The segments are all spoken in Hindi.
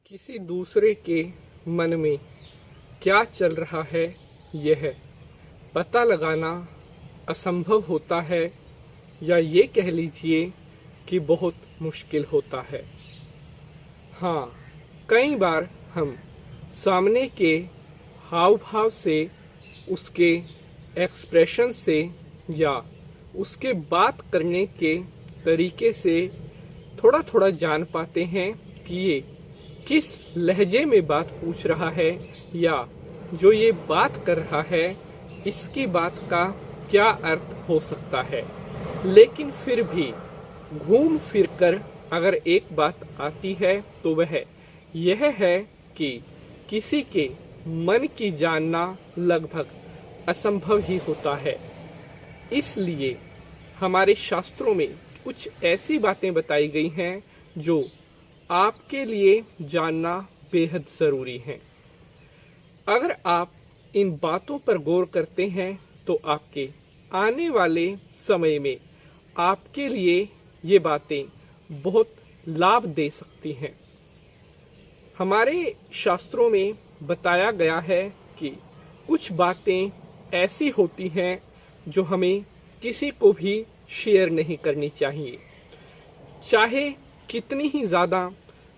किसी दूसरे के मन में क्या चल रहा है यह पता लगाना असंभव होता है, या ये कह लीजिए कि बहुत मुश्किल होता है। हाँ, कई बार हम सामने के हाव भाव से, उसके एक्सप्रेशन से या उसके बात करने के तरीके से थोड़ा थोड़ा जान पाते हैं कि ये किस लहजे में बात पूछ रहा है, या जो ये बात कर रहा है इसकी बात का क्या अर्थ हो सकता है। लेकिन फिर भी घूम फिर कर अगर एक बात आती है तो वह यह है कि किसी के मन की जानना लगभग असंभव ही होता है। इसलिए हमारे शास्त्रों में कुछ ऐसी बातें बताई गई हैं जो आपके लिए जानना बेहद ज़रूरी है। अगर आप इन बातों पर गौर करते हैं तो आपके आने वाले समय में आपके लिए ये बातें बहुत लाभ दे सकती हैं। हमारे शास्त्रों में बताया गया है कि कुछ बातें ऐसी होती हैं जो हमें किसी को भी शेयर नहीं करनी चाहिए, चाहे कितनी ही ज़्यादा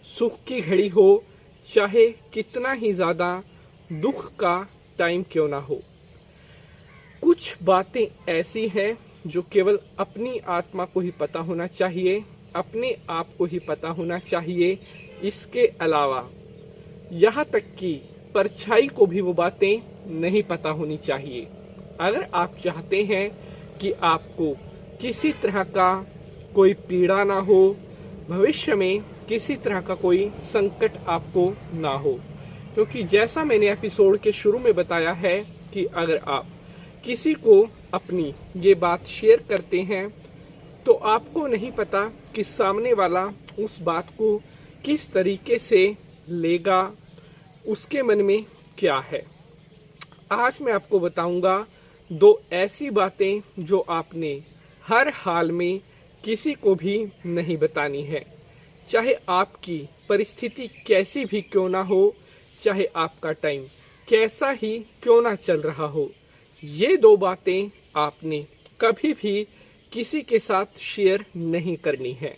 सुख की घड़ी हो, चाहे कितना ही ज़्यादा दुख का टाइम क्यों ना हो। कुछ बातें ऐसी हैं जो केवल अपनी आत्मा को ही पता होना चाहिए, अपने आप को ही पता होना चाहिए। इसके अलावा यहाँ तक कि परछाई को भी वो बातें नहीं पता होनी चाहिए। अगर आप चाहते हैं कि आपको किसी तरह का कोई पीड़ा ना हो, भविष्य में किसी तरह का कोई संकट आपको ना हो, क्योंकि जैसा मैंने एपिसोड के शुरू में बताया है कि अगर आप किसी को अपनी ये बात शेयर करते हैं तो आपको नहीं पता कि सामने वाला उस बात को किस तरीके से लेगा, उसके मन में क्या है। आज मैं आपको बताऊंगा दो ऐसी बातें जो आपने हर हाल में किसी को भी नहीं बतानी है, चाहे आपकी परिस्थिति कैसी भी क्यों ना हो, चाहे आपका टाइम कैसा ही क्यों ना चल रहा हो। ये दो बातें आपने कभी भी किसी के साथ शेयर नहीं करनी है।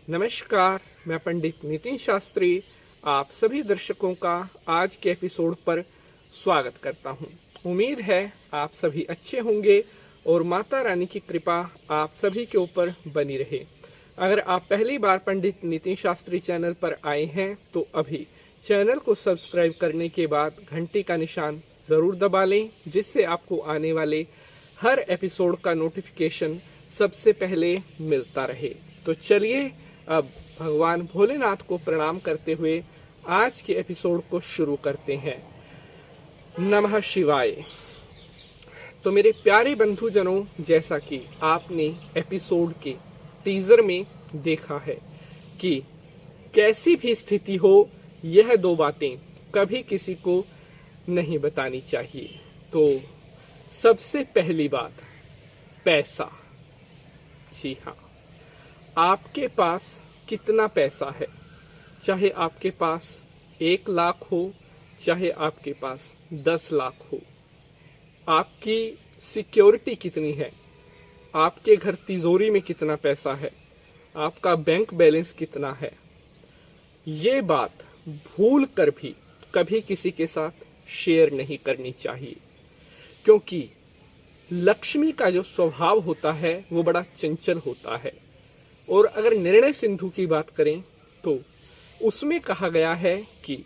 नमस्कार, मैं पंडित नितिन शास्त्री आप सभी दर्शकों का आज के एपिसोड पर स्वागत करता हूँ। उम्मीद है आप सभी अच्छे होंगे और माता रानी की कृपा आप सभी के ऊपर बनी रहे। अगर आप पहली बार पंडित नितिन शास्त्री चैनल पर आए हैं तो अभी चैनल को सब्सक्राइब करने के बाद घंटी का निशान ज़रूर दबा लें, जिससे आपको आने वाले हर एपिसोड का नोटिफिकेशन सबसे पहले मिलता रहे। तो चलिए अब भगवान भोलेनाथ को प्रणाम करते हुए आज के एपिसोड को शुरू करते हैं। नमः शिवाय। तो मेरे प्यारे बंधुजनों, जैसा कि आपने एपिसोड के टीजर में देखा है कि कैसी भी स्थिति हो यह दो बातें कभी किसी को नहीं बतानी चाहिए। तो सबसे पहली बात, पैसा। जी हाँ, आपके पास कितना पैसा है, चाहे आपके पास 1 लाख हो, चाहे आपके पास 10 लाख हो, आपकी सिक्योरिटी कितनी है, आपके घर तिजोरी में कितना पैसा है, आपका बैंक बैलेंस कितना है, ये बात भूल कर भी कभी किसी के साथ शेयर नहीं करनी चाहिए। क्योंकि लक्ष्मी का जो स्वभाव होता है वो बड़ा चंचल होता है। और अगर निर्णय सिंधु की बात करें तो उसमें कहा गया है कि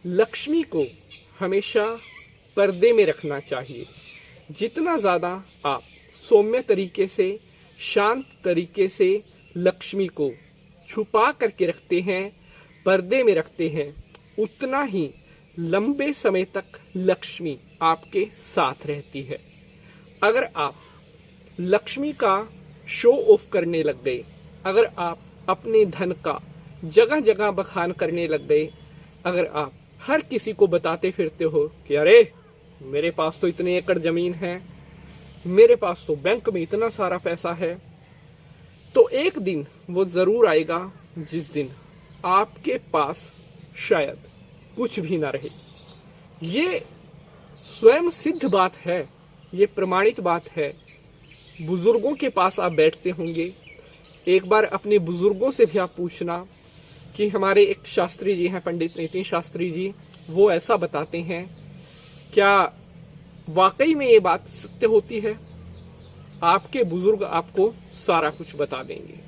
लक्ष्मी को हमेशा पर्दे में रखना चाहिए। जितना ज़्यादा आप सौम्य तरीके से, शांत तरीके से लक्ष्मी को छुपा करके रखते हैं, पर्दे में रखते हैं, उतना ही लंबे समय तक लक्ष्मी आपके साथ रहती है। अगर आप लक्ष्मी का शो ऑफ करने लग गए, अगर आप अपने धन का जगह जगह बखान करने लग गए, अगर आप हर किसी को बताते फिरते हो कि अरे मेरे पास तो इतने एकड़ ज़मीन है, मेरे पास तो बैंक में इतना सारा पैसा है, तो एक दिन वो ज़रूर आएगा जिस दिन आपके पास शायद कुछ भी ना रहे। ये स्वयं सिद्ध बात है, ये प्रमाणित बात है। बुजुर्गों के पास आप बैठते होंगे, एक बार अपने बुजुर्गों से भी आप पूछना कि हमारे एक शास्त्री जी हैं, पंडित नितिन शास्त्री जी, वो ऐसा बताते हैं, क्या वाकई में ये बात सत्य होती है? आपके बुजुर्ग आपको सारा कुछ बता देंगे।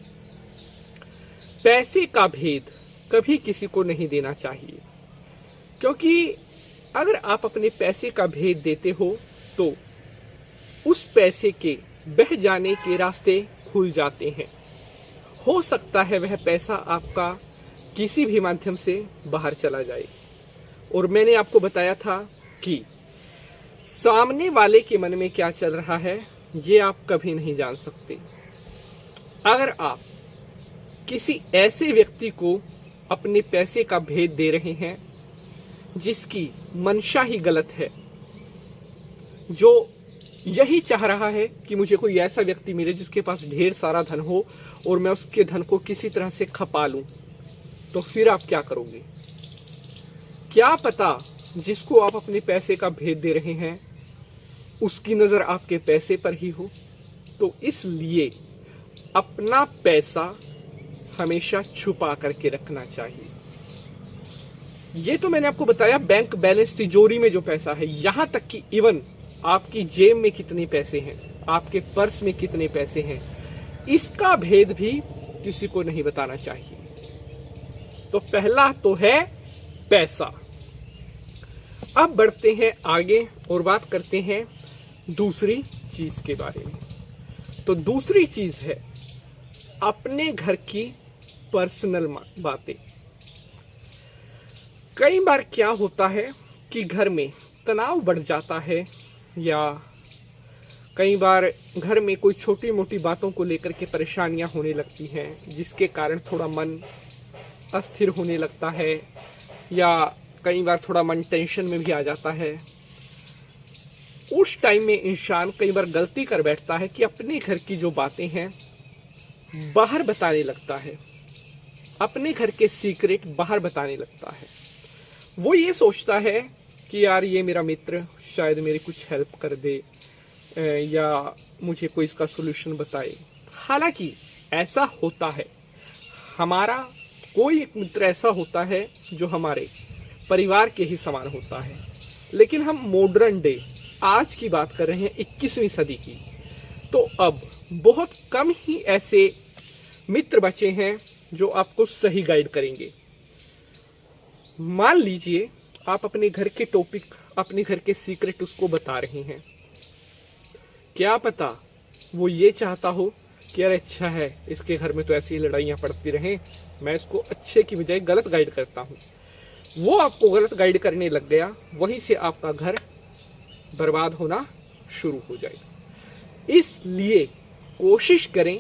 पैसे का भेद कभी किसी को नहीं देना चाहिए, क्योंकि अगर आप अपने पैसे का भेद देते हो तो उस पैसे के बह जाने के रास्ते खुल जाते हैं। हो सकता है वह पैसा आपका किसी भी माध्यम से बाहर चला जाए। और मैंने आपको बताया था कि सामने वाले के मन में क्या चल रहा है ये आप कभी नहीं जान सकते। अगर आप किसी ऐसे व्यक्ति को अपने पैसे का भेद दे रहे हैं जिसकी मंशा ही गलत है, जो यही चाह रहा है कि मुझे कोई ऐसा व्यक्ति मिले जिसके पास ढेर सारा धन हो और मैं उसके धन को किसी तरह से खपा लूं, तो फिर आप क्या करोगे? क्या पता जिसको आप अपने पैसे का भेद दे रहे हैं उसकी नजर आपके पैसे पर ही हो। तो इसलिए अपना पैसा हमेशा छुपा करके रखना चाहिए। ये तो मैंने आपको बताया बैंक बैलेंस, तिजोरी में जो पैसा है, यहां तक कि इवन आपकी जेब में कितने पैसे हैं, आपके पर्स में कितने पैसे हैं, इसका भेद भी किसी को नहीं बताना चाहिए। तो पहला तो है पैसा। अब बढ़ते हैं आगे और बात करते हैं दूसरी चीज के बारे में। तो दूसरी चीज है अपने घर की पर्सनल बातें। कई बार क्या होता है कि घर में तनाव बढ़ जाता है, या कई बार घर में कोई छोटी मोटी बातों को लेकर के परेशानियां होने लगती हैं, जिसके कारण थोड़ा मन अस्थिर होने लगता है, या कई बार थोड़ा मन टेंशन में भी आ जाता है। उस टाइम में इंसान कई बार गलती कर बैठता है कि अपने घर की जो बातें हैं बाहर बताने लगता है, अपने घर के सीक्रेट बाहर बताने लगता है। वो ये सोचता है कि यार ये मेरा मित्र शायद मेरी कुछ हेल्प कर दे, या मुझे कोई इसका सोल्यूशन बताए। हालांकि ऐसा होता है, हमारा कोई एक मित्र ऐसा होता है जो हमारे परिवार के ही समान होता है। लेकिन हम मॉडर्न डे, आज की बात कर रहे हैं, 21वीं सदी की, तो अब बहुत कम ही ऐसे मित्र बचे हैं जो आपको सही गाइड करेंगे। मान लीजिए आप अपने घर के टॉपिक, अपने घर के सीक्रेट उसको बता रहे हैं, क्या पता वो ये चाहता हो कि यार अच्छा है, इसके घर में तो ऐसी लड़ाइयाँ पड़ती रहें, मैं इसको अच्छे की बजाय गलत गाइड करता हूँ। वो आपको गलत गाइड करने लग गया, वहीं से आपका घर बर्बाद होना शुरू हो जाएगा। इसलिए कोशिश करें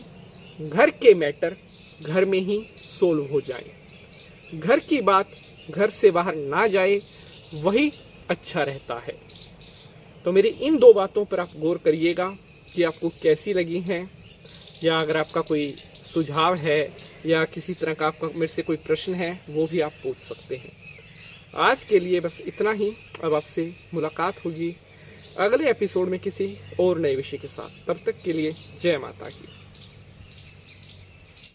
घर के मैटर घर में ही सोल्व हो जाए, घर की बात घर से बाहर ना जाए, वही अच्छा रहता है। तो मेरी इन दो बातों पर आप गौर करिएगा कि आपको कैसी लगी हैं, या अगर आपका कोई सुझाव है या किसी तरह का आपका मेरे से कोई प्रश्न है वो भी आप पूछ सकते हैं। आज के लिए बस इतना ही। अब आपसे मुलाकात होगी अगले एपिसोड में किसी और नए विषय के साथ। तब तक के लिए जय माता की।